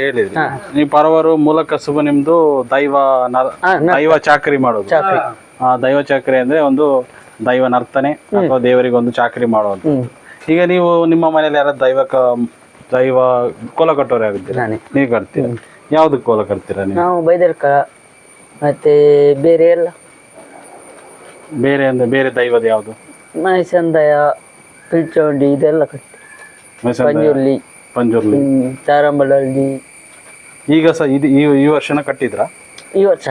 ಹೇಳಿದ್ರಿ ನೀವು ಪರವರು ಮೂಲ ಕಸುಬು ನಿಮ್ದು ದೈವ ಚಾಕರಿ ಮಾಡೋದು. ದೈವ ಚಾಕರಿ ಅಂದ್ರೆ ಒಂದು ದೈವ ನರ್ತನೆ ಅಥವಾ ದೇವರಿಗೆ ಒಂದು ಚಾಕರಿ ಮಾಡುವಂತ. ಈಗ ನೀವು ನಿಮ್ಮ ಮನೇಲಿ ಯಾರ ದೈವ ಕೋಲ ಕಟ್ಟೋರು ಆಗಿದ್ದೀರಾ? ನೀವು ಕಟ್ತೀರಾ? ಯಾವ್ದು ಕೋಲ ಕಟ್ತೀರಾ ನೀವು? ನಾವು ಬೈದರ್ಕ ಮತ್ತೆ ಬೇರೆ ಎಲ್ಲ ಬೇರೆ ಅಂದ್ರೆ ಬೇರೆ ದೈವದ ಯಾವುದು? ಮೈಸಂದಯ, ಪಿಲ್ಚೌಂಡಿ ಇದೆಲ್ಲ ಕಟ್ಟಿ, ಪಂಜುರ್ಲಿ, ಚಾರಂಬಳಲ್ಲಿ. ಈಗ ಸಹ ಇದು ಈ ವರ್ಷನ ಕಟ್ಟಿದ್ರಾ? ಈ ವರ್ಷ.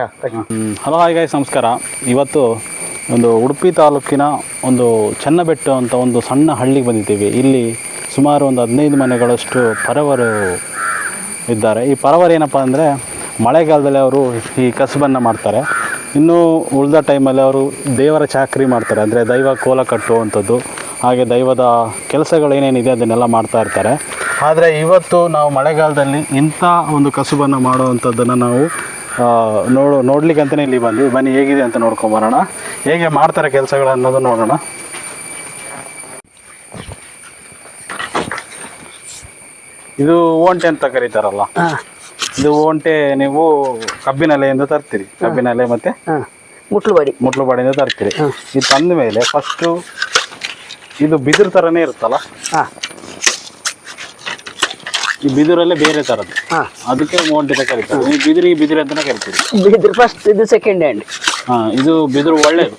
ಹಲೋ ಹಾಯ್ ಗಾಯ್ಸ್, ನಮಸ್ಕಾರ. ಇವತ್ತು ಒಂದು ಉಡುಪಿ ತಾಲೂಕಿನ ಒಂದು ಚನ್ನಬೆಟ್ಟು ಅಂತ ಒಂದು ಸಣ್ಣ ಹಳ್ಳಿಗೆ ಬಂದಿದ್ದೀವಿ. ಇಲ್ಲಿ ಸುಮಾರು ಒಂದು 15 ಮನೆಗಳಷ್ಟು ಪರವರು ಇದ್ದಾರೆ. ಈ ಪರವರು ಏನಪ್ಪ ಅಂದರೆ ಮಳೆಗಾಲದಲ್ಲಿ ಅವರು ಈ ಕಸುಬನ್ನು ಮಾಡ್ತಾರೆ. ಇನ್ನು ಉಳಿದ ಟೈಮಲ್ಲಿ ಅವರು ದೇವರ ಚಾಕರಿ ಮಾಡ್ತಾರೆ, ಅಂದರೆ ದೈವ ಕೋಲ ಕಟ್ಟುವಂಥದ್ದು, ಹಾಗೆ ದೈವದ ಕೆಲಸಗಳೇನೇನಿದೆ ಅದನ್ನೆಲ್ಲ ಮಾಡ್ತಾ ಇರ್ತಾರೆ. ಆದರೆ ಇವತ್ತು ನಾವು ಮಳೆಗಾಲದಲ್ಲಿ ಇಂಥ ಒಂದು ಕಸುಬನ್ನು ಮಾಡುವಂಥದ್ದನ್ನು ನಾವು ನೋಡ್ಲಿಕ್ಕೆ ಅಂತಲೇ ಇಲ್ಲಿ ಬನ್ನಿ ಹೇಗಿದೆ ಅಂತ ನೋಡ್ಕೊಂಬರೋಣ. ಹೇಗೆ ಮಾಡ್ತಾರೆ ಕೆಲಸಗಳು ಅನ್ನೋದು ನೋಡೋಣ. ಇದು ಓಂಟೆ ಅಂತ ಕರೀತಾರಲ್ಲ, ಇದು ಓಂಟೆ ನೀವು ಕಬ್ಬಿನೆಲೆಯಿಂದ ತರ್ತೀರಿ. ಕಬ್ಬಿನೆಲೆ ಮತ್ತೆ ಮುಟ್ಲುಬಾಡಿಯಿಂದ ತರ್ತೀರಿ. ಇದು ತಂದ ಮೇಲೆ ಫಸ್ಟು ಇದು ಬಿದಿರು ಥರನೇ ಇರುತ್ತಲ್ಲ, ಈ ಬಿದಿರಲ್ಲೇ ಬೇರೆ ಥರದ್ದು, ಅದಕ್ಕೆ ಓಂಟೆ ಅಂತ ಕರೀತಾರೆ. ನೀವು ಬಿದಿರು ಅಂತಲೇ ಕರಿತೀರಿ. ಬಿದಿರು ಫಸ್ಟ್, ಇದು ಸೆಕೆಂಡ್ ಹ್ಯಾಂಡ್. ಇದು ಬಿದಿರು ಒಳ್ಳೇದು,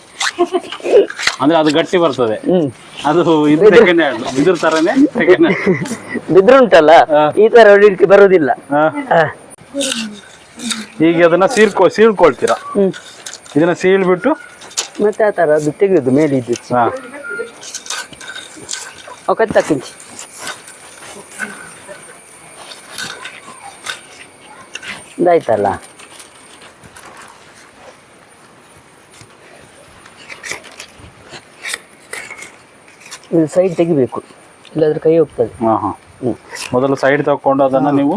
ಅಂದ್ರೆ ಅದು ಗಟ್ಟಿ ಬರ್ತದೆ. ಅದು ಇದು ಸೆಕೆಂಡ್ ಹ್ಯಾಂಡ್, ಬಿದಿರು ಥರನೇ ಸೆಕೆಂಡ್ ಹ್ಯಾಂಡ್. ಬಿದಿರು ಉಂಟಲ್ಲ, ಈ ತರ ಹೊಡಿಲಿಕ್ಕೆ ಬರೋದಿಲ್ಲ. ಈಗ ಅದನ್ನ ಸೀಳ್ಕೊಳ್ತೀರಾ. ಇದನ್ನ ಸೀಳ್ಬಿಟ್ಟು ಮತ್ತೆ ಆ ತರ ಅದು ತೆಗೆದು ಮೇಲೆ ಇದ್ದು ತಕ್ಕಿಂಚಿ ಇದಾಯ್ತಲ್ಲ. ಇದು ಸೈಡ್ ತೆಗಿಬೇಕು, ಇಲ್ಲಾದ್ರೆ ಕೈ ಹೋಗ್ತದೆ. ಮೊದಲು ಸೈಡ್ ತಗೊಂಡು ಅದನ್ನ ನೀವು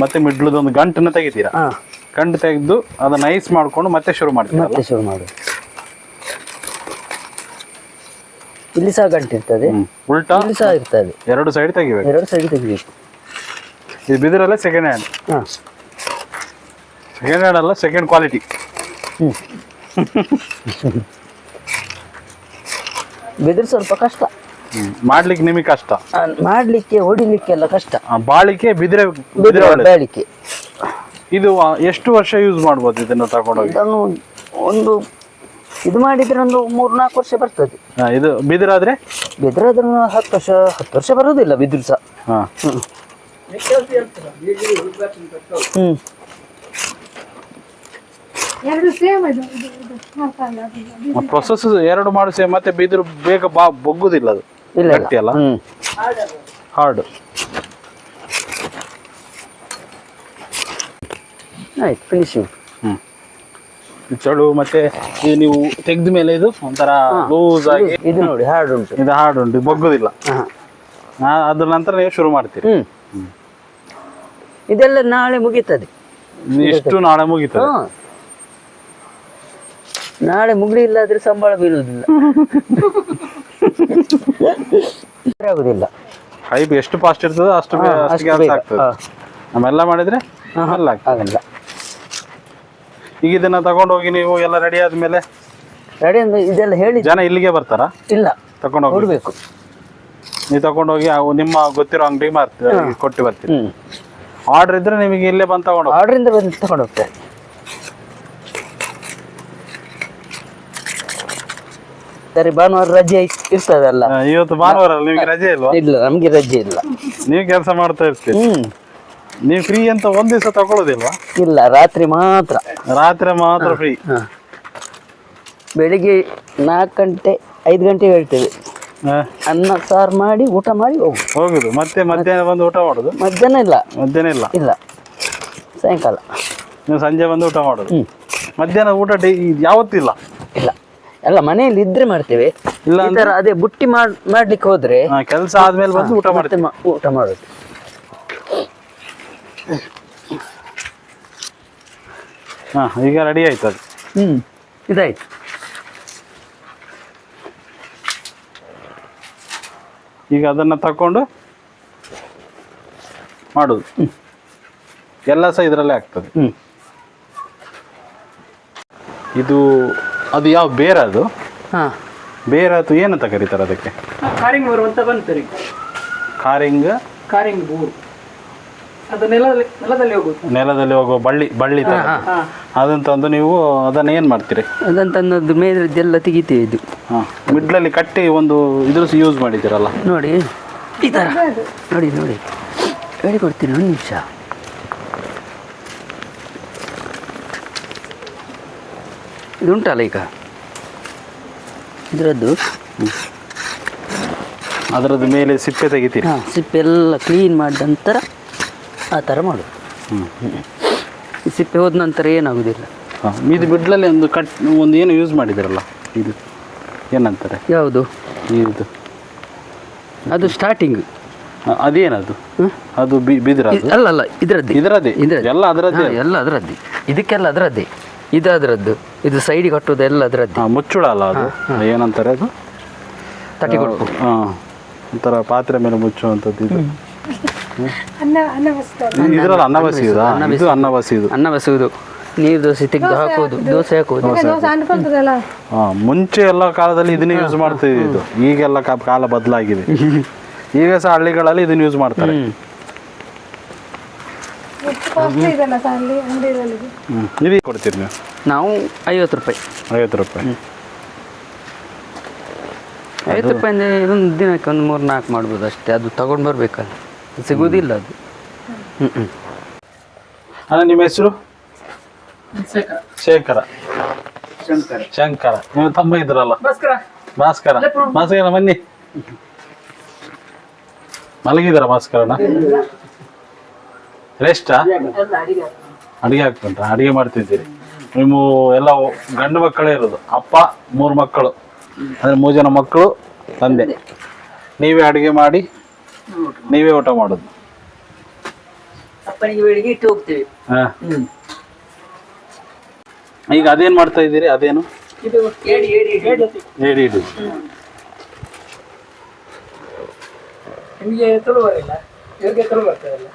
ಮತ್ತೆ ಮಿಡ್ಲದೊಂದು ಗಂಟನ್ನ ತೆಗಿತೀರಾ. ಗಂಟು ತೆಗೆದು ಅದನ್ನ ನೈಸ್ ಮಾಡ್ಕೊಂಡು ಮತ್ತೆ ಶುರು ಮಾಡ್ತೀರಾ. ಇಲ್ಲಿ ಸಹ ಗಂಟು ಇರ್ತದೆ, ಉಲ್ಟಾ ಇಲ್ಲಿ ಸಹ ಇರ್ತದೆ. ಎರಡು ಸೈಡ್ ತೆಗಿಬೇಕು. ಇದು ಬಿದಿರಲ್ಲೇ ಸೆಕೆಂಡ್ ಹ್ಯಾಂಡ್. ಸೆಕೆಂಡ್ ಹ್ಯಾಂಡ್ ಅಲ್ಲ, ಸೆಕೆಂಡ್ ಕ್ವಾಲಿಟಿ. ಬಿದಿರು ಸ್ವಲ್ಪ ಕಷ್ಟ ಮಾಡ್ಲಿಕ್ಕೆ, ನಿಮಗೆ ಕಷ್ಟ ಮಾಡ್ಲಿಕ್ಕೆ, ಹೊಡಿಲಿಕ್ಕೆಲ್ಲ ಕಷ್ಟ. ಬಾಳಿಕೆ ಬಾಳಿಕೆ. ಇದು ಎಷ್ಟು ವರ್ಷ ಯೂಸ್ ಮಾಡ್ಬೋದು ಇದನ್ನ ತಗೊಂಡೋಗಿ? ಇದನ್ನು ಒಂದು ಇದು ಮಾಡಿದ್ರೆ ಒಂದು 3-4 ವರ್ಷ ಬರ್ತದೆ. ಇದು ಬಿದಿರಾದ್ರೆ 10 ವರ್ಷ ಬರುವುದಿಲ್ಲ. ಬಿದಿರು ಸಹ ಪ್ರೊಸೆಸ್ ಎರಡು ಮಾಡು ಸೇಮ್. ಮತ್ತೆ ಬಿದಿರು ಬೇಗ ಬೊಗ್ಗುದಿಲ್ಲ, ಅದು ಗಟ್ಟಿ ಅಲ್ಲ, ಹಾರ್ಡ್. ಆಯ್ತು, ಫಿನಿಶಿಂಗ್. ಚಳು ಮತ್ತೆ ಇದು ನೀವು ತೆಗೆದ ಮೇಲೆ ಇದು ಒಂಥರ ಲೂಸ್ ಆಗಿ, ಇದು ನೋಡಿ ಹಾರ್ಡ್ ಉಂಟು, ಇದು ಹಾರ್ಡ್ ಉಂಟು, ಬೊಗ್ಗುದಿಲ್ಲ. ಅದ್ರ ನಂತರ ನೀವು ಶುರು ಮಾಡ್ತೀರಿ. ಇದೆಲ್ಲ ನಾಳೆ ಮುಗೀತದೆ. ಇಷ್ಟು ನಾಳೆ ಮುಗೀತದೆ. ನಾಳೆ ಮುಗ್ಲಿಲ್ಲ ಆದ್ರೆ ಸಂಬಳ ಬೀಳುವುದಿಲ್ಲ, ಆಗುದಿಲ್ಲ. ಹೈಪ್ ಎಷ್ಟು ಫಾಸ್ಟ್ ಇರ್ತದೆ ಅಷ್ಟು ಕೆಲಸ ಆಗ್ತದೆ. ನಮ್ಮೆಲ್ಲ ಮಾಡಿದ್ರೆ ಆಗಲ್ಲ. ಈಗ ಇದನ್ನ ತಗೊಂಡೋಗಿ ನೀವು ಎಲ್ಲ ರೆಡಿ ಆದ್ಮೇಲೆ ಇದೆಲ್ಲ ಹೇಳಿ ಜನ ಇಲ್ಲಿಗೆ ಬರ್ತಾರ? ಇಲ್ಲ, ತಗೊಂಡೋಗ್ಬೇಕು. ನೀವು ತಗೊಂಡೋಗಿ ನಿಮ್ಮ ಗೊತ್ತಿರೋ ಅಂಗಡಿಗೆ ಕೊಟ್ಟು ಬರ್ತೀರಿ. ಆರ್ಡರ್ ಇದ್ರೆ ನಿಮಗೆ ಇಲ್ಲೇ ಬಂದು ತಗೊಂಡು ಆರ್ಡರಿಂದ ಬಂದು ತಗೊಂಡು ಹೋಗ್ತಾರೆ. ಸರಿ, ಭಾನುವಾರ ರಜೆ ಇರ್ತದಲ್ಲ. ಇವತ್ತು ಭಾನುವಾರ ಅಲ್ಲ, ನಿಮ್ಗೆ ರಜೆ ಇಲ್ವಾ? ಇಲ್ಲ, ನಮ್ಗೆ ರಜೆ ಇಲ್ಲ. ನೀವು ಕೆಲಸ ಮಾಡ್ತಾ ಇರ್ತೀರಿ. ನೀವು ಫ್ರೀ ಅಂತ ಒಂದ್ ದಿವಸ ತಗೊಳ್ಳೋದಿಲ್ವಾ? ಇಲ್ಲ, ರಾತ್ರಿ ಮಾತ್ರ ಫ್ರೀ. ಬೆಳಿಗ್ಗೆ 4 ಗಂಟೆ 5 ಗಂಟೆ ಹೇಳ್ತೇವೆ. ಅನ್ನ ಸಾರು ಮಾಡಿ ಊಟ ಮಾಡಿ ಹೋಗುದು. ಮತ್ತೆ ಮಧ್ಯಾಹ್ನ ಬಂದು ಊಟ ಮಾಡುದು? ಮಧ್ಯಾಹ್ನ ಇಲ್ಲ, ಸಾಯಂಕಾಲ. ನೀವು ಸಂಜೆ ಬಂದು ಊಟ ಮಾಡುದು? ಮಧ್ಯಾಹ್ನ ಊಟ ಯಾವತ್ತಿಲ್ಲ? ಇಲ್ಲ, ಎಲ್ಲ ಮನೆಯಲ್ಲಿ ಇದ್ರೆ ಮಾಡ್ತೇವೆ. ಇಲ್ಲ ಅದೇ ಬುಟ್ಟಿ ಮಾಡ್ಲಿಕ್ಕೆ ಹೋದ್ರೆ ಕೆಲಸ ಆದ್ಮೇಲೆ ಬಂದು ಊಟ ಮಾಡೋದು. ಈಗ ರೆಡಿ ಆಯ್ತು ಅದು. ಇದಾಯ್ತು. ಈಗ ಅದನ್ನ ತಕೊಂಡು ಮಾಡೋದು. ಎಲ್ಲ ಸಹ ಇದರಲ್ಲೇ ಆಗ್ತದೆ. ಇದು ಅದು ಯಾವ ಬೇರೆ ಅದು ಹಾಂ ಬೇರೆ ಅದು ಏನಂತ ಕರೀತಾರೆ ಅದಕ್ಕೆ? ಕಾರಿಂಗ್ ಬರುವಂತ ಬಂತು. ಕಾರಿಂಗ್ ಕಾರಿಂಗ್ ಬೋರ್ ಅದು ನೆಲದಲ್ಲಿ ಹೋಗುವ ಬಳ್ಳಿ ತರ ಅದನ್ನ ತಂದು ನೀವು ಅದನ್ನ ಏನ್ ಮಾಡ್ತೀರಿ? ಅದನ್ನು ತಂದದ್ದು ಮೇಲೆಲ್ಲ ತೆಗಿತೀವಿ. ಇದು ಮಿಡ್ಲಲ್ಲಿ ಕಟ್ಟಿ ಒಂದು ಇದ್ರ ಯೂಸ್ ಮಾಡಿದ್ದೀರಲ್ಲ ನೋಡಿ, ಈ ಥರ ನೋಡಿ ನೋಡಿ ಹೇಳಿಕೊಡ್ತೀನಿ, ಒಂದು ನಿಮಿಷ. ಇದು ಉಂಟಲ್ಲ ಈಗ ಇದರದ್ದು, ಅದರದ್ದು ಮೇಲೆ ಸಿಪ್ಪೆ ತೆಗಿತೀರಿ? ಹಾಂ, ಸಿಪ್ಪೆ ಎಲ್ಲ ಕ್ಲೀನ್ ಮಾಡಿದ ನಂತರ ಆ ಥರ ಮಾಡೋದು. ಈ ಸಿಪ್ಪೆ ಹೋದ ನಂತರ ಏನಾಗೋದಿಲ್ಲ. ಇದು ಮಿಡ್ಲಲ್ಲಿ ಒಂದು ಏನು ಯೂಸ್ ಮಾಡಿದಿರಲ್ಲ, ಇದು ಏನಂತಾರೆ? ಯಾವುದು ಇದು? ಅದು ಸ್ಟಾರ್ಟಿಂಗ್. ಅದೇನದು? ಅದು ಬಿದಿರ? ಅಲ್ಲ, ಇದರದ್ದೇ ಎಲ್ಲ ಅದರದ್ದೇ? ಎಲ್ಲ ಅದರದ್ದೇ, ಇದಕ್ಕೆಲ್ಲ ಅದರದ್ದೇ. ಇದು ಅದರದ್ದು, ಇದು ಸೈಡಿಗೆ ಕಟ್ಟೋದು ಎಲ್ಲ ಅದರದ್ದೇ. ಮುಚ್ಚುಳ ಅಲ್ಲ ಅದು? ಏನಂತಾರೆ ಅದು? ತಟ್ಟಿಕೊಟ್ಟು. ಒಂಥರ ಪಾತ್ರೆ ಮೇಲೆ ಮುಚ್ಚುವಂಥದ್ದು ಇದು. ಇದರಲ್ಲಿ ಅನ್ನ ಬಸಿಯುವುದಾ? ಇದು ಅನ್ನ ಬಸಿಯುವುದು. ಅನ್ನ ಬಸುವುದು, ನೀರು ದೋಸೆ ತೆಗೆದು ಹಾಕೋದು, ದೋಸೆ ಹಾಕೋದು. ಮುಂಚೆ ಎಲ್ಲ ಕಾಲದಲ್ಲಿ ಇದನ್ನೇ ಯೂಸ್ ಮಾಡ್ತಿದ್ವಿ. ಇದು ಈಗೆಲ್ಲ ಕಾಲ ಬದಲಾಗಿದೆ. ಈಗ ಸಹ ಹಳ್ಳಿಗಳಲ್ಲಿ ಇದನ್ನ ಯೂಸ್ ಮಾಡ್ತಾರೆ. ಇದು ಕೊಡ್ತೀರಿ ನೀವು? ನಾವು 50 ರೂಪಾಯಿ. 50 ರೂಪಾಯಿ. 50 ರೂಪಾಯಿ ಅಂದರೆ ಇದೊಂದು ದಿನಕ್ಕೆ ಒಂದು 3-4 ಮಾಡ್ಬೋದು ಅಷ್ಟೇ. ಅದು ತಗೊಂಡು ಬರ್ಬೇಕಲ್ಲ, ಸಿಗೋದಿಲ್ಲ ಅದು. ಅಣ್ಣ ನಿಮ್ಮ ಹೆಸರು? ಶೇಖರ. ಶಂಕರ. ನೀವು ತಮ್ಮ ಇದ್ರಲ್ಲ? ಭಾಸ್ಕರ. ಬನ್ನಿ. ಮಲಗಿದಾರ ಭಾಸ್ಕರಣ್ಣ? ರೆಸ್ಟಾ? ಅಡಿಗೆ ಹಾಕ್ಕೊಂಡ್ರ? ಅಡಿಗೆ ಮಾಡ್ತಿದ್ದೀರಿ? ನೀವು ಎಲ್ಲ ಗಂಡು ಮಕ್ಕಳೇ ಇರೋದು? ಅಪ್ಪ 3 ಮಕ್ಕಳು ಅಂದ್ರೆ 3 ಜನ ಮಕ್ಕಳು, ತಂದೆ. ನೀವೇ ಅಡಿಗೆ ಮಾಡಿ ನೀವೇ ಊಟ ಮಾಡೋದು? ಅಪ್ಪನಿಗೆ ಬೆಳಿಗ್ಗೆ ಇಟ್ಟು ಹೋಗ್ತೀವಿ. ಈಗ ಅದೇನ್ ಮಾಡ್ತಾ ಇದ್ದೀರಿ? ಅದೇನು? ಏಡಿ. ಏಡಿ. ನಿಮಗೆ ತುಳು ಬರಲ್ಲ, ಇವ್ರಿಗೆ ತುಳು ಬರ್ತದಲ್ಲ.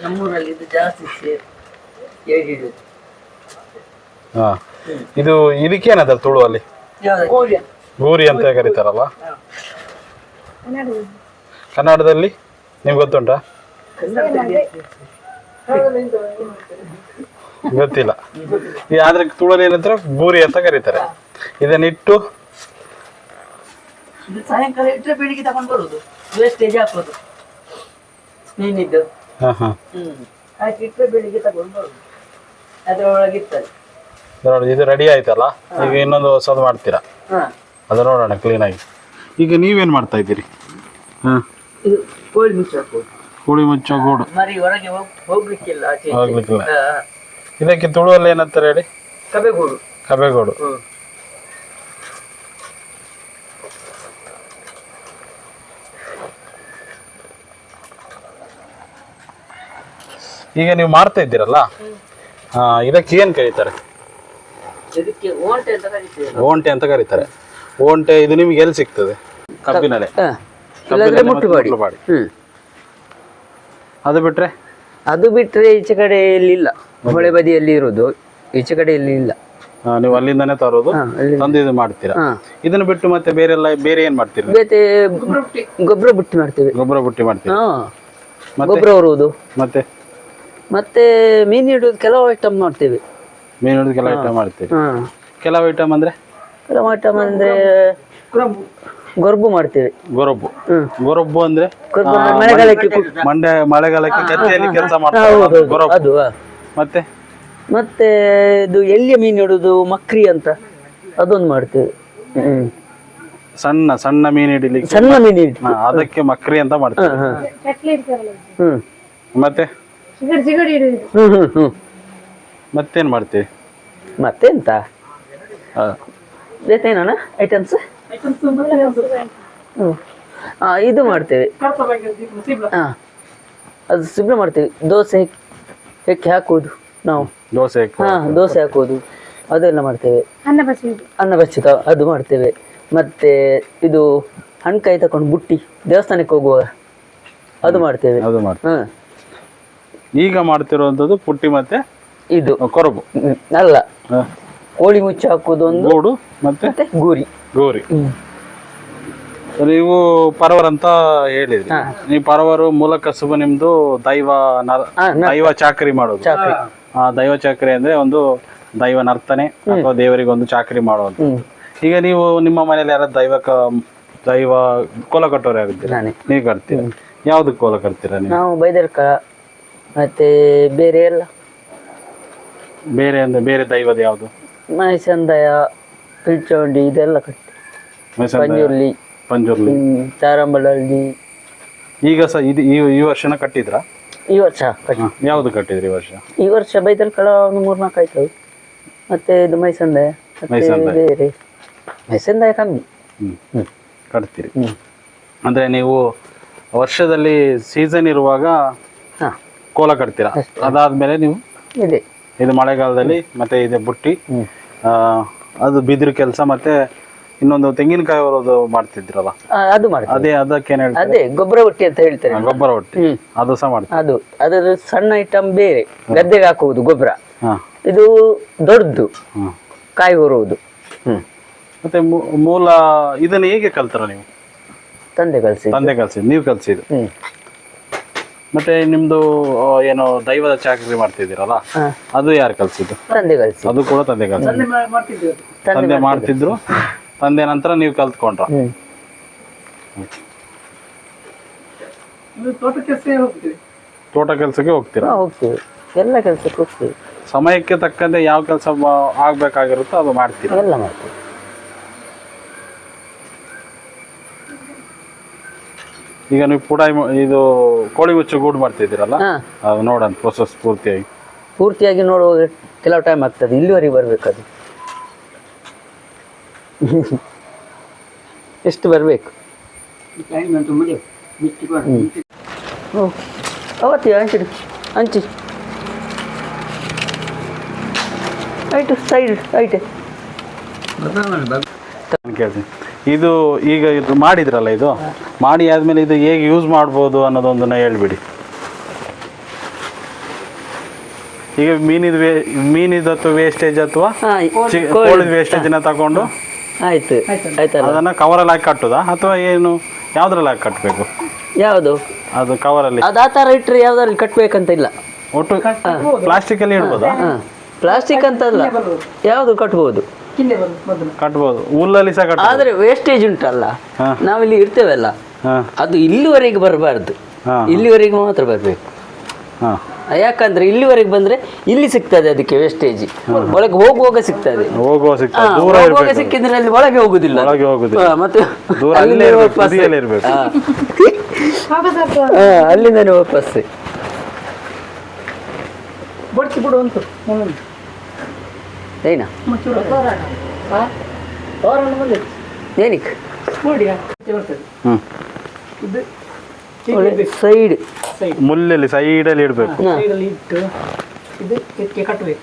ನಮ್ಮೂರಲ್ಲಿ ಇದು ಜಾಸ್ತಿ ಏಡಿ ಇಡುದು. ಇದು ಇದಕ್ಕೇನದ ತುಳು ಅಲ್ಲಿ? ಗೋರಿ ಅಂತ ಕರೀತಾರಲ್ಲ ಕನ್ನಡದಲ್ಲಿ? ನಿಮ್ಗೆ ಗೊತ್ತುಂಟಾ? ಗೊತ್ತಿಲ್ಲ. ಆದ್ರೆ ತುಳಲ್ಲಿ ಏನಂತಾರೆ ಗೋರಿ ಅಂತ ಕರೀತಾರೆ. ಇದನ್ನಿಟ್ಟು ಸಾಯಂಕಾಲ ಇಟ್ಟರೆ ಬೆಳಿಗ್ಗೆ ತಗೊಂಡು ಬರುದು, ವೇಸ್ಟೇಜ್ ಹಾಕೋದು ಮೀನಿದ್ದು. ಹಾಕಿ ಇಟ್ಟರೆ ಬೆಳಿಗ್ಗೆ ತಗೊಂಡು ಬರುದು, ಅದರೊಳಗೆ ಇರ್ತದೆ. ನೋಡಿ ಇದು ರೆಡಿ ಆಯ್ತಲ್ಲ. ಈಗ ಇನ್ನೊಂದು ಹೊಸದು ಮಾಡ್ತೀರಾ? ಅದು ನೋಡೋಣ ಕ್ಲೀನ್ ಆಗಿ. ಈಗ ನೀವೇನ್ ಮಾಡ್ತಾ ಇದ್ದೀರಿ? ಇದು ಕೋಳಿ ಮುಚ್ಚ ಹಾಕೋದು. ಕೋಳಿ ಮುಚ್ಚೋ ಗೂಡು. ಮರಿ ಹೊರಗೆ ಹೋಗ್ಲಿಕ್ಕಿಲ್ಲ. ಹೋಗ್ಲಿಕ್ಕಿಲ್ಲ. ಇದಕ್ಕೆ ತುಳುವಲ್ಲಿ ಏನಂತಾರೆ ಹೇಳಿ? ಕಬೆಗೋಡು. ಕಬೆಗೋಡು. ಈಗ ನೀವು ಮಾಡ್ತಾ ಇದ್ದೀರಲ್ಲ, ಇದಕ್ಕೆ ಏನ್ ಕರೀತಾರೆ? ಓಂಟೆ ಅಂತ ಕರೀತಾರೆ. ಓಂಟೆ ಇದು ನಿಮ್ಗೆ ಎಲ್ಲಿ ಸಿಗ್ತದೆ? ಕಬ್ಬಿನಲ್ಲೇ? ಮುಟ್ಟುಪಾಡಿ. ಅದು ಬಿಟ್ರೆ ಈಚೆ ಕಡೆಯಲ್ಲಿ ಇಲ್ಲ, ಹೊಳೆ ಬದಿಯಲ್ಲಿ ಇರೋದು, ಈಚೆ ಕಡೆಯಲ್ಲಿ ಇಲ್ಲ. ನೀವು ಅಲ್ಲಿಂದಾನೆ ತರೋದು, ತಂದು ಇದು ಮಾಡ್ತೀರಾ? ಇದನ್ನ ಬಿಟ್ಟು ಮತ್ತೆ ಬೇರೆ ಏನ್ ಮಾಡ್ತೀರಿ? ಗೊಬ್ಬರ ಬುಟ್ಟಿ ಮಾಡ್ತೇವೆ. ಗೊಬ್ಬರ ಬುಟ್ಟಿ ಮಾಡ್ತೀವಿ. ಗೊಬ್ಬರ ಹೊರುವುದು. ಮತ್ತೆ ಮೀನು ಹಿಡಿಯೋದು ಕೆಲವು ಐಟಮ್ ಮಾಡ್ತೇವೆ. ಮೀನು ಹಿಡಿದು ಕೆಲವು ಐಟಮ್ ಮಾಡ್ತೀವಿ. ಕೆಲವು ಐಟಮ್ ಅಂದ್ರೆ ಗೊರ್ಬು ಮಾಡ್ತೇವೆ. ಗೊರಬ್ಬು ಅಂದ್ರೆ ಮಳೆಗಾಲಕ್ಕೆ ಗದ್ದೆಯಲ್ಲಿ ಕೆಲಸ ಮಾಡ್ತಾರೆ ಅದು. ಮತ್ತೆ ಇದು ಎಲ್ಲಿಯ ಮೀನು ಹಿಡುದು ಮಕ್ರಿ ಅಂತ ಅದೊಂದು ಮಾಡ್ತೇವೆ. ಸಣ್ಣ ಮೀನು ಹಿಡಿಲಿಕ್ಕೆ ಅದಕ್ಕೆ ಮಕ್ರಿ ಅಂತ ಮಾಡ್ತೇವೆ. ಮತ್ತೇನ್ ಮಾಡ್ತೀವಿ? ಮತ್ತೆಂತ ಬೇತೇನಣ್ಣ ಐಟಮ್ಸ್? ಇದು ಮಾಡ್ತೇವೆ. ಅದು ಸಿಬ್ಲ ಮಾಡ್ತೇವೆ. ದೋಸೆ ಹೆಕ್ಕಿ ಹಾಕೋದು ನಾವು. ದೋಸೆ ಹಾಕೋದು ಅದೆಲ್ಲ ಮಾಡ್ತೇವೆ. ಅನ್ನ ಬಚ್ಚಿದ ಅದು ಮಾಡ್ತೇವೆ. ಮತ್ತೆ ಇದು ಹಣ್ಕಾಯಿ ತಕೊಂಡು ಬುಟ್ಟಿ ದೇವಸ್ಥಾನಕ್ಕೆ ಹೋಗುವಾಗ ಅದು ಮಾಡ್ತೇವೆ. ಅದು ಮಾಡಿ. ಹ್ಮ್ ಈಗ ಮಾಡ್ತಿರುವಂಥದ್ದು ಪುಟ್ಟಿ ಮತ್ತೆ ಇದು ಕೊರಗು, ಅಲ್ಲ ಹ, ಕೋಳಿ ಮುಚ್ಚಿ ಹಾಕುದು ಒಂದು, ಗೂಡು ಮತ್ತೆ ಮತ್ತೆ ಗೋರಿ. ಗೋರಿ. ನೀವು ಪರವರ್ ಅಂತ ಹೇಳಿದ್ರಿ. ನೀವು ಪರವರು ಮೂಲ ಕಸುಬು ನಿಮ್ದು ದೈವ ಚಾಕರಿ ಮಾಡೋದು. ಚಾಕ್ರಿ. ದೈವ ಚಾಕರಿ ಅಂದ್ರೆ ಒಂದು ದೈವ ನರ್ತನೆ ಅಥವಾ ದೇವರಿಗೆ ಒಂದು ಚಾಕರಿ ಮಾಡುವಂತ. ಈಗ ನೀವು ನಿಮ್ಮ ಮನೇಲಿ ಯಾರು ದೈವ ಕೋಲ ಕಟ್ಟೋರು ಯಾರಿದ್ದೀರಾ? ನಾನೇ. ನೀವು ಕಟ್ತೀರಾ? ಯಾವ್ದು ಕೋಲ ಕಟ್ತೀರಾ ನೀವು? ನಾವು ಬೈದರ್ಕ ಮತ್ತೆ ಬೇರೆ ಎಲ್ಲ ಬೇರೆ ಅಂದ್ರೆ ಬೇರೆ ದೈವದ ಯಾವುದು? ಮೈಸಂದಯ, ಪಿಳ್ಚೌಂಡಿ ಇದೆಲ್ಲ ಕಟ್ಟಿ, ಪಂಜುರ್ಲಿ, ಪಂಜುರ್ಲಿ, ಚಾರಂಬಳಲ್ಲಿ. ಈಗ ಸಹ ಇದು ಈ ವರ್ಷನ ಕಟ್ಟಿದ್ರಾ? ಈ ವರ್ಷ ಕಟ್ಟಿ. ಯಾವ್ದು ಕಟ್ಟಿದ್ರಿ ಈ ವರ್ಷ? ಈ ವರ್ಷ ಬೈದಲ್ ಕಳ ಒಂದು 3-4 ಆಯ್ತು. ಮತ್ತೆ ಇದು ಮೈಸಂದಯ, ಮತ್ತೆ ಮೈಸಂದಾಯ. ಬೇರೆ ಮೈಸಂದಯ ಕಮ್ಮಿ. ಕಟ್ತೀರಿ. ಅಂದ್ರೆ ನೀವು ವರ್ಷದಲ್ಲಿ ಸೀಸನ್ ಇರುವಾಗ ಹಾ ಕೋಲ ಕಟ್ತೀರಾ, ಅದಾದ್ಮೇಲೆ ನೀವು ಇದೆ. ಇದು ಮಳೆಗಾಲದಲ್ಲಿ ಮತ್ತೆ ಇದೆ ಬುಟ್ಟಿ, ಅದು ಬಿದಿರು ಕೆಲಸ, ಮತ್ತೆ ಇನ್ನೊಂದು ತೆಂಗಿನಕಾಯಿ ಹೊರೋದು ಮಾಡ್ತಿದ್ರಲ್ಲ, ಅದು ಮಾಡ್ತೀವಿ. ಅದಕ್ಕೇನು ಹೇಳ್ತಾರೆ? ಅದೇ ಗೊಬ್ಬರ ಒಟ್ಟಿ ಅಂತ ಹೇಳ್ತಾರೆ. ಗೊಬ್ಬರ ಒಟ್ಟಿ, ಅದು ಸಹ ಮಾಡ್ತೀವಿ. ಅದು ಅದರ ಸಣ್ಣ ಐಟಮ್ ಬೇರೆ, ಗದ್ದೆಗೆ ಹಾಕುವುದು ಗೊಬ್ಬರ. ಹಾ. ಇದು ದೊಡ್ಡದು, ಹ್ಮ್. ಕಾಯಿ ಹೊರುವುದು. ಮತ್ತೆ ಮೂಲ ಇದನ್ನ ಹೇಗೆ ಕಲ್ತಾರ ನೀವು? ತಂದೆ ಕಲಿಸಿ. ತಂದೆ ಕಲ್ಸಿದ್, ನೀವು ಕಲ್ಸಿದ್ದು. ಮತ್ತೆ ನಿಮ್ದು ಏನು ದೈವದ ಚಾಕರಿ ಮಾಡ್ತಿದ್ದೀರಲ್ಲ, ಅದು ಯಾರು ಕಲ್ಸಿದ್ದು? ತಂದೆ ಕಲಿಸಿ. ಅದು ಕೂಡ ತಂದೆ ಕಲ್ಸಿದ್ದು. ಮಾಡ್ತಿದ್ದೇವೆ. ತಂದೆ ಮಾಡ್ತಿದ್ರು, ತಂದೆ ನಂತರ ನೀವು ಕಲ್ತ್ಕೊಂಡ್ರ? ತೋಟ ಕೆಲಸ ಹೋಗ್ತೀವಿ. ತೋಟ ಕೆಲಸಕ್ಕೆ ಹೋಗ್ತೀರಾ? ಹೋಗ್ತೀವಿ, ಎಲ್ಲ ಕೆಲಸಕ್ಕೆ ಹೋಗ್ತೀವಿ. ಸಮಯಕ್ಕೆ ತಕ್ಕಂತೆ ಯಾವ ಕೆಲಸ ಆಗ್ಬೇಕಾಗಿರುತ್ತೋ ಅದು ಮಾಡ್ತೀರಾ? ಎಲ್ಲ ಮಾಡ್ತೀವಿ. ಈಗ ನೀವು ಇದು ಕೋಳಿ ಮುಚ್ಚು ಗೂಡು ಮಾಡ್ತಿದ್ದೀರಲ್ಲ, ಅದು ನೋಡೋಣ ಪ್ರೊಸೆಸ್ ಪೂರ್ತಿಯಾಗಿ ನೋಡುವಾಗ ಕೆಲವು ಟೈಮ್ ಆಗ್ತದೆ, ಇಲ್ಲಿವರೆಗೆ ಬರ್ಬೇಕದು. ಎಷ್ಟು ಬರಬೇಕು? ಅವತ್ತಿ ಹಂಚಿ ಆಯ್ತು, ಸೈಡ್ ಆಯ್ತು. ಕೇಳ್ತೀನಿ. ಇದು ಈಗ ಇದು ಮಾಡಿದ್ರಲ್ಲ, ಇದು ಮಾಡಿ ಆದ್ಮೇಲೆ ಇದು ಹೇಗೆ ಯೂಸ್ ಮಾಡ್ಬೋದು ಅನ್ನೋದೊಂದನ್ನ ಹೇಳ್ಬಿಡಿ. ಈಗ ಮೀನಿದತ್ತು ವೇಸ್ಟೇಜ್ ಅಥವಾ ಕೋಳಿದ ವೇಸ್ಟೇಜ್ನ ತಗೊಂಡು ಆಯ್ತು ಆಯ್ತಲ್ಲ, ಅದನ್ನ ಕವರಲ್ಲಿ ಹಾಕಿ ಕಟ್ಟುದಾ ಅಥವಾ ಏನು ಯಾವ್ದ್ರಲ್ಲಿ ಹಾಕಿ ಕಟ್ಟಬೇಕು? ಯಾವುದು ಅದು ಕವರಲ್ಲಿ ಅದು ಆ ಥರ ಇಟ್ಟರೆ ಯಾವ್ದ್ರಲ್ಲಿ ಕಟ್ಬೇಕಂತ ಇಲ್ಲ. ಒಟ್ಟು ಪ್ಲಾಸ್ಟಿಕ್ ಅಲ್ಲಿ ಇಡ್ಬೋದಾ? ಪ್ಲಾಸ್ಟಿಕ್ ಅಂತ ಅಲ್ಲ, ಯಾವುದು ಕಟ್ಬೋದು, ಕಟ್ಬೋದು. ಹುಲ್ಲಲ್ಲಿ ಸಹ ಕಟ್ಬೋದು. ಆದ್ರೆ ವೇಸ್ಟೇಜ್ ಉಂಟಲ್ಲ, ನಾವಿಲ್ಲಿ ಇರ್ತೇವಲ್ಲ, ಅದು ಇಲ್ಲಿವರೆಗೆ ಬರಬಾರ್ದು, ಇಲ್ಲಿವರೆಗೆ ಮಾತ್ರ ಬರಬೇಕು. ಯಾಕಂದ್ರೆ ಇಲ್ಲಿವರೆಗೆ ಬಂದ್ರೆ ಇಲ್ಲಿ ಸಿಗ್ತದೆ ಅದಕ್ಕೆ ವೇಸ್ಟೇಜ್, ಒಳಗೆ ಹೋಗುವಾಗ ಸಿಗ್ತದೆ. ಹೋಗುವಾಗ ಸಿಕ್ಕಿದ್ರೆ ಅಲ್ಲಿ ಒಳಗೆ ಹೋಗುದಿಲ್ಲ, ಮತ್ತೆ ಅಲ್ಲಿಂದನೇ ವಾಪಸ್ ಏನ ಏನಕ್ಕೆ ಸೈಡ್ ಮುಲ್ಲಲ್ಲಿ ಸೈಡಲ್ಲಿ ಇಡಬೇಕು. ಕಟ್ಟಬೇಕು.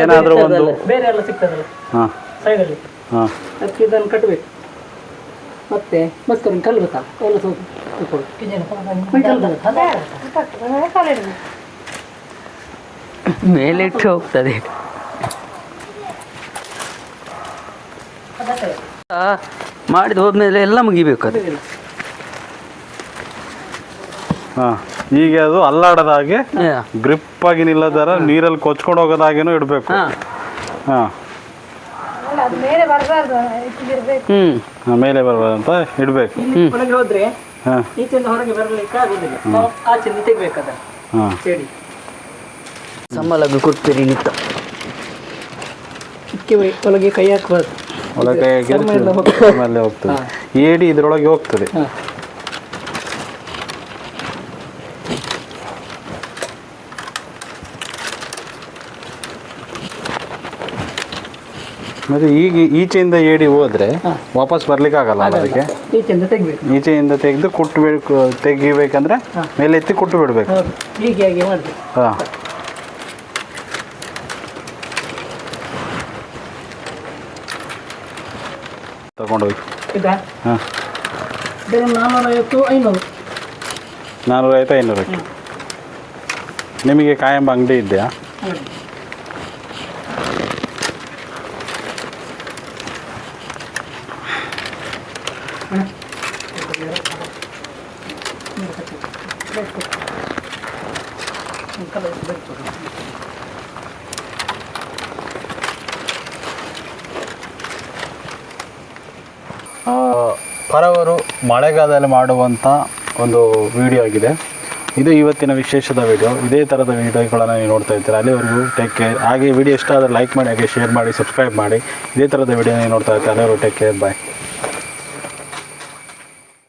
ಏನಾದ್ರೂ ಒಂದು ಬೇರೆ ಎಲ್ಲ ಸಿಗ್ತದಲ್ಲ ಸೈಡಲ್ಲಿ, ಅದಕ್ಕೆ ಇದನ್ನು ಕಟ್ಟಬೇಕು. ಮತ್ತೆ ಮಸ್ಕರಿನ ಕಲ್ಲು ಗೊತ್ತಾ, ಎಲ್ಲ ಮೇಲೆ ಇಟ್ಟು ಹೋಗ್ತದೆ. ಮಾಡಿದ ಹೋದ್ಮೇಲೆ ಎಲ್ಲ ಮುಗಿಬೇಕು ಅದು. ಈಗ ಅದು ಅಲ್ಲಾಡದ ಹಾಗೆ ಗ್ರಿಪ್ ಆಗಿ ನಿಲ್ಲದಾರ, ನೀರಲ್ಲಿ ಕೊಚ್ಕೊಂಡು ಹೋಗೋದಾಗೇನು ಇಡಬೇಕು. ಮೇಲೆ ಬರಬಾರ್ದಂತ ಇಡಬೇಕು. ಒಳಗೆ ಹೋದ್ರೆ ಈಚೆಯಿಂದ ಹೊರಗೆ ಬರಲಿಕ್ಕೆ ಆಗುದಿಲ್ಲ, ಆಚೆಯಿಂದ ತೆಗ್ಬೇಕದ. ಸಂಬಳಗೂ ಕೊಡ್ತೀರಿ ನಿಂತ ಒಳಗೆ ಕೈ ಹಾಕಬಾರ್ದು, ಒಳಗೆ ಮೇಲೆ ಹೋಗ್ತದೆ, ಏಡಿ ಇದ್ರೊಳಗೆ ಹೋಗ್ತದೆ. ಮತ್ತೆ ಈಗ ಈಚೆಯಿಂದ ಏಡಿ ಹೋದ್ರೆ ವಾಪಸ್ ಬರ್ಲಿಕ್ಕೆ ಆಗಲ್ಲ, ಅದಕ್ಕೆ ಈಚೆಯಿಂದ ತೆಗೆದು ತೆಗಿಬೇಕಂದ್ರೆ ಮೇಲೆ ಎತ್ತಿ ಕುಟ್ಟು ಬಿಡ್ಬೇಕು. ತಗೊಂಡೋಗಿ ಬೇರೆ 450 500. 450 500ಕ್ಕೆ. ನಿಮಗೆ ಕಾಯಂಬ ಅಂಗಡಿ ಇದೆಯಾ? ಪರವರು ಮಳೆಗಾಲದಲ್ಲಿ ಮಾಡುವಂಥ ಒಂದು ವಿಡಿಯೋ ಆಗಿದೆ ಇದು. ಇವತ್ತಿನ ವಿಶೇಷದ ವಿಡಿಯೋ. ಇದೇ ಥರದ ವಿಡಿಯೋಗಳನ್ನು ನೀವು ನೋಡ್ತಾ ಇರ್ತೀರ. ಅಲ್ಲಿವರೆಗೂ ಟೇಕ್ ಕೇರ್. ಹಾಗೆ ವಿಡಿಯೋ ಇಷ್ಟ ಆದರೆ ಲೈಕ್ ಮಾಡಿ, ಹಾಗೆ ಶೇರ್ ಮಾಡಿ, ಸಬ್ಸ್ಕ್ರೈಬ್ ಮಾಡಿ. ಇದೇ ಥರದ ವಿಡಿಯೋ ನೀವು ನೋಡ್ತಾ ಇರ್ತೀರ. ಅಲ್ಲಿವರೆಗೂ ಟೇಕ್ ಕೇರ್, ಬಾಯ್.